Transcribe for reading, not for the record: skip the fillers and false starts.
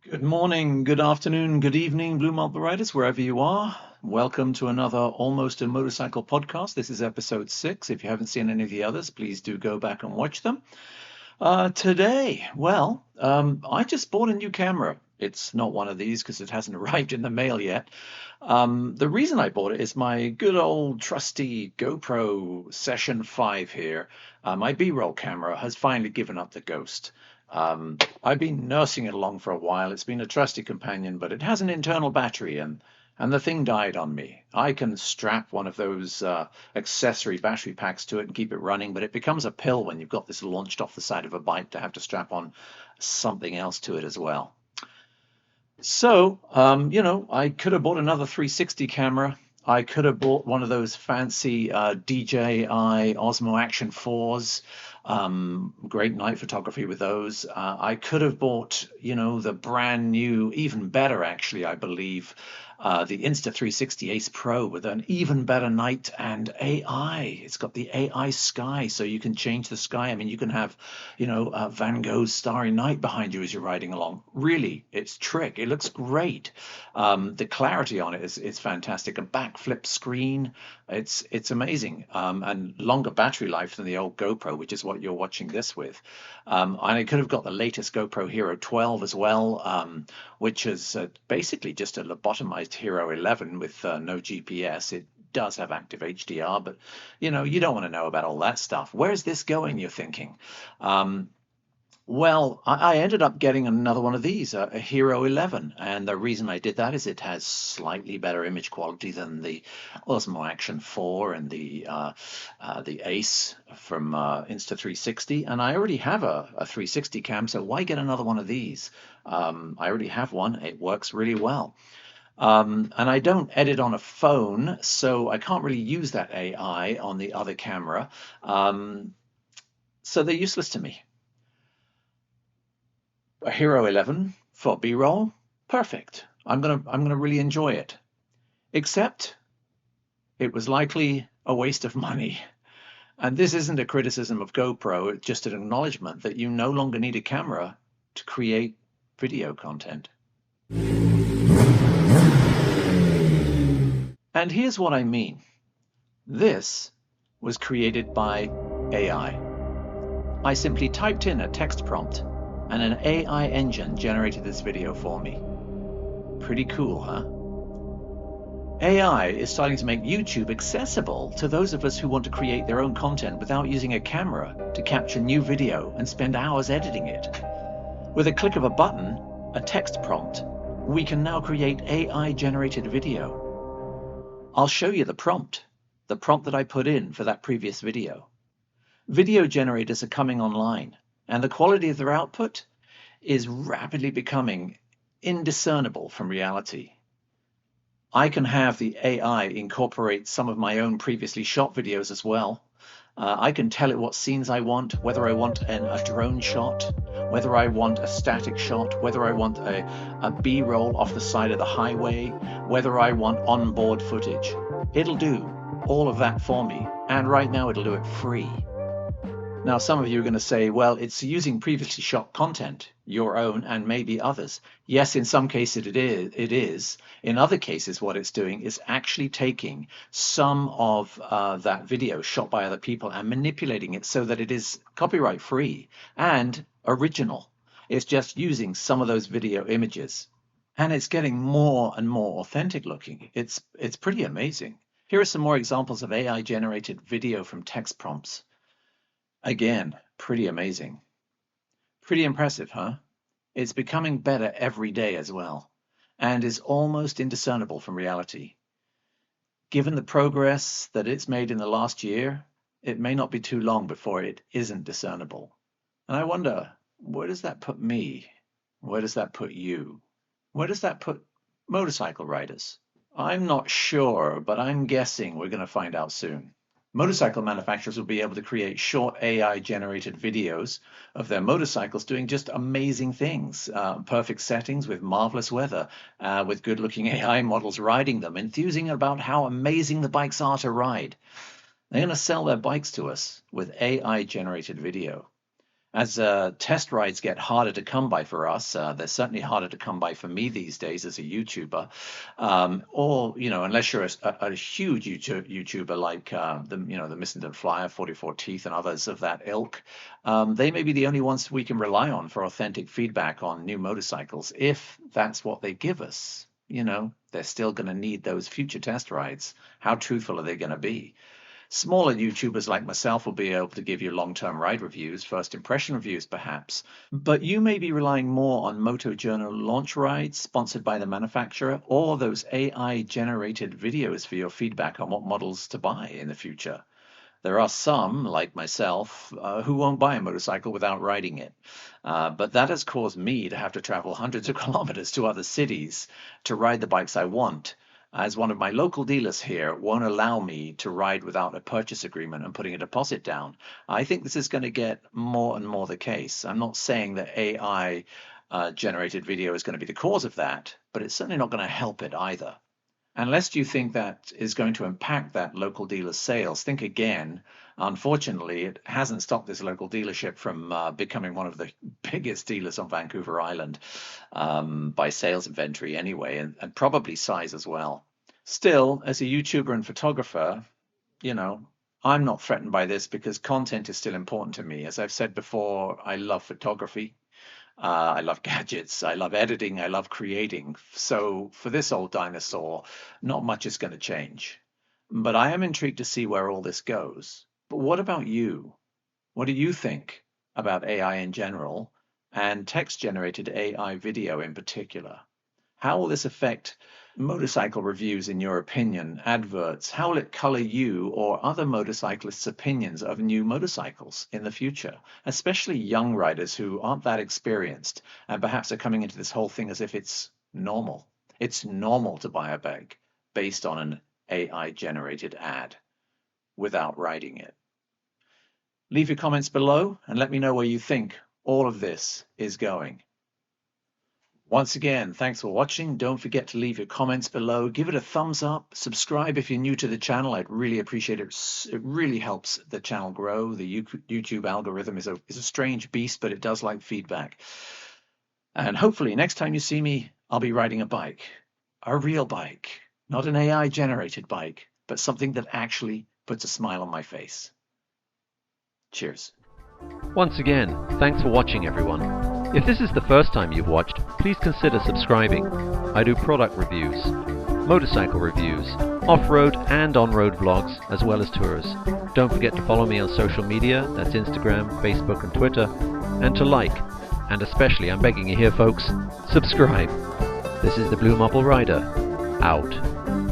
Good morning, good afternoon, good evening, Blue Marble Riders, wherever you are. Welcome to another Almost a Motorcycle podcast. This is episode 6. If you haven't seen any of the others, please do go back and watch them. Today, I just bought a new camera. It's not one of these because it hasn't arrived in the mail yet. The reason I bought it is my good old trusty GoPro Session 5 here. My B-roll camera has finally given up the ghost. I've been nursing it along for a while. It's been a trusty companion, but it has an internal battery and the thing died on me. I can strap one of those accessory battery packs to it and keep it running, but it becomes a pill when you've got this launched off the side of a bike to have to strap on something else to it as well. So, I could have bought another 360 camera. I could have bought one of those fancy DJI Osmo Action 4s. Great night photography with those. I could have bought, the brand new, even better actually, I believe, the Insta360 Ace Pro with an even better night and AI. It's got the AI sky, so you can change the sky. I mean, you can have, Van Gogh's Starry Night behind you as you're riding along. Really, it's trick. It looks great. The clarity on it is fantastic. A backflip screen. It's amazing. And longer battery life than the old GoPro, which is what you're watching this with. And I could have got the latest GoPro Hero 12 as well, which is basically just a lobotomized Hero 11 with no GPS. It does have active HDR, but you don't want to know about all that stuff. Where's this going, you're thinking? Well, I ended up getting another one of these, a Hero 11, and the reason I did that is it has slightly better image quality than the Osmo Action 4 and the Ace from Insta360, and I already have a 360 cam, so why get another one of these? I already have one. It works really well. And I don't edit on a phone, so I can't really use that AI on the other camera. So they're useless to me. A Hero 11 for B-roll, perfect. I'm gonna really enjoy it. Except it was likely a waste of money. And this isn't a criticism of GoPro, it's just an acknowledgement that you no longer need a camera to create video content. And here's what I mean. This was created by AI. I simply typed in a text prompt and an AI engine generated this video for me. Pretty cool, huh? AI is starting to make YouTube accessible to those of us who want to create their own content without using a camera to capture new video and spend hours editing it. With a click of a button, a text prompt, we can now create AI-generated video. I'll show you the prompt that I put in for that previous video. Video generators are coming online, and the quality of their output is rapidly becoming indiscernible from reality. I can have the AI incorporate some of my own previously shot videos as well. I can tell it what scenes I want, whether I want a drone shot, whether I want a static shot, whether I want a B-roll off the side of the highway, whether I want onboard footage. It'll do all of that for me, and right now it'll do it free. Now, some of you are going to say, well, it's using previously shot content, your own and maybe others. Yes, in some cases it is. In other cases, what it's doing is actually taking some of that video shot by other people and manipulating it so that it is copyright free and original. It's just using some of those video images. And it's getting more and more authentic looking. It's pretty amazing. Here are some more examples of AI-generated video from text prompts. Again, pretty amazing. Pretty impressive, huh? It's becoming better every day as well, and is almost indiscernible from reality. Given the progress that it's made in the last year, it may not be too long before it isn't discernible. And I wonder, where does that put me? Where does that put you? Where does that put motorcycle riders? I'm not sure, but I'm guessing we're going to find out soon. Motorcycle manufacturers will be able to create short AI-generated videos of their motorcycles doing just amazing things, perfect settings with marvelous weather, with good-looking AI models riding them, enthusing about how amazing the bikes are to ride. They're going to sell their bikes to us with AI-generated video. As test rides get harder to come by for us, they're certainly harder to come by for me these days as a YouTuber. Or, unless you're a huge YouTuber like the Missington Flyer, 44 Teeth, and others of that ilk, they may be the only ones we can rely on for authentic feedback on new motorcycles, if that's what they give us. They're still going to need those future test rides. How truthful are they going to be? Smaller YouTubers like myself will be able to give you long-term ride reviews, first impression reviews perhaps, but you may be relying more on MotoJournal launch rides sponsored by the manufacturer, or those AI-generated videos for your feedback on what models to buy in the future. There are some, like myself, who won't buy a motorcycle without riding it. But that has caused me to have to travel hundreds of kilometers to other cities to ride the bikes I want, as one of my local dealers here won't allow me to ride without a purchase agreement and putting a deposit down. I think this is going to get more and more the case. I'm not saying that AI generated video is going to be the cause of that, but it's certainly not going to help it either. Unless you think that is going to impact that local dealer's sales, think again. Unfortunately, it hasn't stopped this local dealership from becoming one of the biggest dealers on Vancouver Island by sales inventory anyway, and probably size as well. Still, as a YouTuber and photographer, I'm not threatened by this because content is still important to me. As I've said before, I love photography. I love gadgets, I love editing, I love creating. So for this old dinosaur, not much is going to change. But I am intrigued to see where all this goes. But what about you? What do you think about AI in general and text-generated AI video in particular? How will this affect motorcycle reviews in your opinion, adverts? How will it color you or other motorcyclists' opinions of new motorcycles in the future, especially young riders who aren't that experienced and perhaps are coming into this whole thing as if it's normal? It's normal to buy a bike based on an AI-generated ad without riding it. Leave your comments below and let me know where you think all of this is going. Once again, thanks for watching. Don't forget to leave your comments below. Give it a thumbs up. Subscribe if you're new to the channel. I'd really appreciate it. It really helps the channel grow. The YouTube algorithm is a strange beast, but it does like feedback. And hopefully next time you see me, I'll be riding a bike. A real bike. Not an AI-generated bike, but something that actually puts a smile on my face. Cheers. Once again, thanks for watching everyone. If this is the first time you've watched, please consider subscribing. I do product reviews, motorcycle reviews, off-road and on-road vlogs, as well as tours. Don't forget to follow me on social media, that's Instagram, Facebook and Twitter, and to like, and especially, I'm begging you here folks, subscribe. This is the BlueMarbleRider, out.